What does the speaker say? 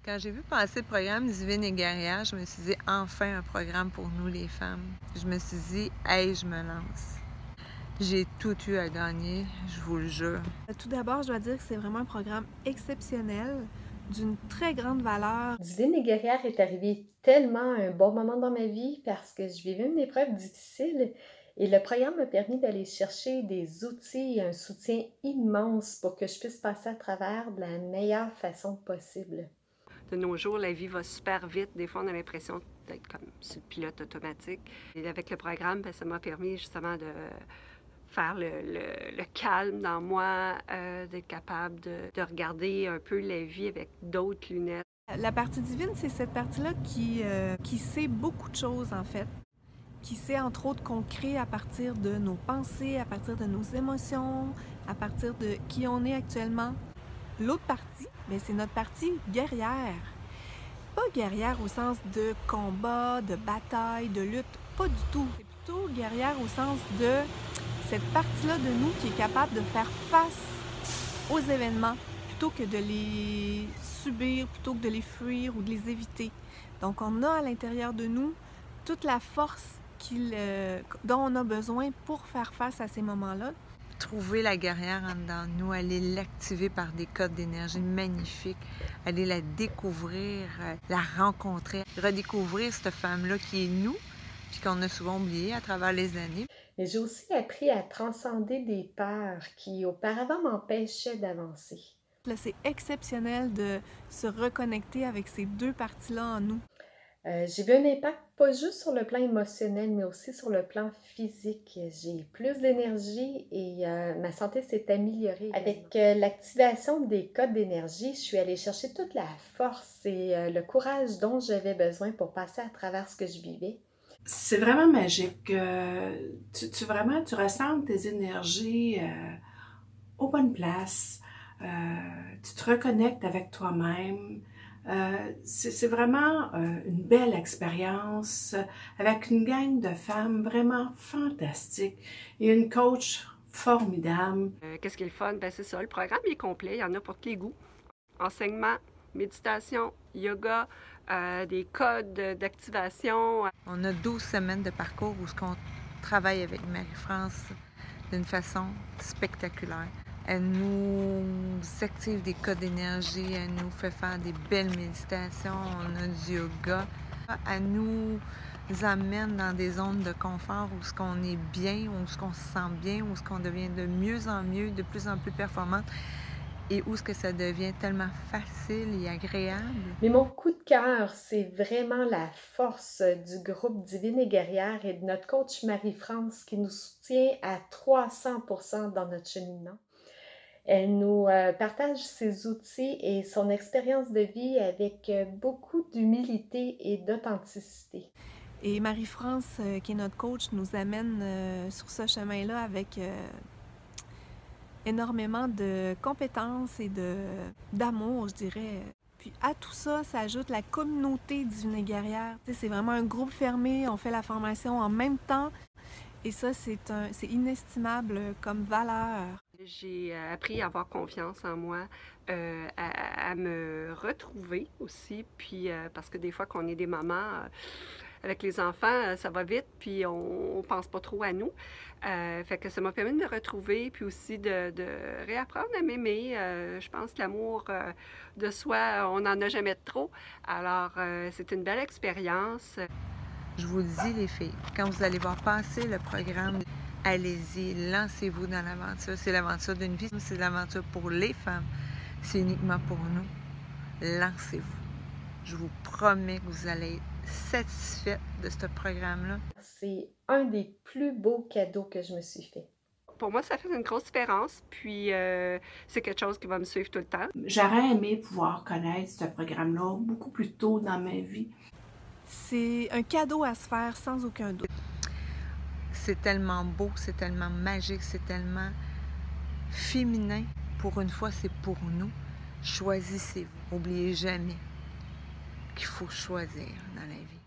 Quand j'ai vu passer le programme Divine et guerrière, je me suis dit, enfin un programme pour nous les femmes. Je me suis dit, hey, je me lance. J'ai tout eu à gagner, je vous le jure. Tout d'abord, je dois dire que c'est vraiment un programme exceptionnel, d'une très grande valeur. Divine et guerrière est arrivé tellement à un bon moment dans ma vie parce que je vivais une épreuve difficile et le programme m'a permis d'aller chercher des outils et un soutien immense pour que je puisse passer à travers de la meilleure façon possible. De nos jours, la vie va super vite. Des fois, on a l'impression d'être comme sur le pilote automatique. Et avec le programme, ça m'a permis justement de faire le calme dans moi, d'être capable de regarder un peu la vie avec d'autres lunettes. La partie divine, c'est cette partie-là qui sait beaucoup de choses, en fait. Qui sait, entre autres, qu'on crée à partir de nos pensées, à partir de nos émotions, à partir de qui on est actuellement. L'autre partie, c'est notre partie guerrière. Pas guerrière au sens de combat, de bataille, de lutte, pas du tout. C'est plutôt guerrière au sens de cette partie-là de nous qui est capable de faire face aux événements plutôt que de les subir, plutôt que de les fuir ou de les éviter. Donc on a à l'intérieur de nous toute la force dont on a besoin pour faire face à ces moments-là. Trouver la guerrière en dedans de nous, aller l'activer par des codes d'énergie magnifiques, aller la découvrir, la rencontrer, redécouvrir cette femme-là qui est nous, puis qu'on a souvent oublié à travers les années. Mais j'ai aussi appris à transcender des peurs qui auparavant m'empêchaient d'avancer. C'est exceptionnel de se reconnecter avec ces deux parties-là en nous. J'ai vu un impact pas juste sur le plan émotionnel, mais aussi sur le plan physique. J'ai plus d'énergie et ma santé s'est améliorée. Avec l'activation des codes d'énergie, je suis allée chercher toute la force et le courage dont j'avais besoin pour passer à travers ce que je vivais. C'est vraiment magique. Tu ressens tes énergies aux bonnes places. Tu te reconnectes avec toi-même. C'est vraiment une belle expérience avec une gang de femmes vraiment fantastiques et une coach formidable. Qu'est-ce qui est le fun? C'est ça, le programme est complet, il y en a pour tous les goûts. Enseignement, méditation, yoga, des codes d'activation. On a 12 semaines de parcours où on travaille avec Marie-France d'une façon spectaculaire. Elle nous active des codes d'énergie, elle nous fait faire des belles méditations, on a du yoga. Elle nous amène dans des zones de confort où on est bien, où on se sent bien, où on devient de mieux en mieux, de plus en plus performante et où ça devient tellement facile et agréable. Mais mon coup de cœur, c'est vraiment la force du groupe Divine et guerrière et de notre coach Marie-France qui nous soutient à 300% dans notre cheminement. Elle nous partage ses outils et son expérience de vie avec beaucoup d'humilité et d'authenticité. Et Marie-France, qui est notre coach, nous amène sur ce chemin-là avec énormément de compétences et d'amour, je dirais. Puis à tout ça, s'ajoute la communauté Divine et guerrière. C'est vraiment un groupe fermé, on fait la formation en même temps. Et ça, c'est inestimable comme valeur. J'ai appris à avoir confiance en moi, à me retrouver aussi, puis parce que des fois qu'on est des mamans, avec les enfants, ça va vite, puis on pense pas trop à nous. Fait que ça m'a permis de me retrouver, puis aussi de réapprendre à m'aimer. Je pense que l'amour de soi, on n'en a jamais de trop. Alors, c'est une belle expérience. Je vous le dis, les filles, quand vous allez voir passer le programme, allez-y, lancez-vous dans l'aventure. C'est l'aventure d'une vie, c'est l'aventure pour les femmes. C'est uniquement pour nous. Lancez-vous. Je vous promets que vous allez être satisfaite de ce programme-là. C'est un des plus beaux cadeaux que je me suis fait. Pour moi, ça fait une grosse différence, puis c'est quelque chose qui va me suivre tout le temps. J'aurais aimé pouvoir connaître ce programme-là beaucoup plus tôt dans ma vie. C'est un cadeau à se faire sans aucun doute. C'est tellement beau, c'est tellement magique, c'est tellement féminin. Pour une fois, c'est pour nous. Choisissez-vous. N'oubliez jamais qu'il faut choisir dans la vie.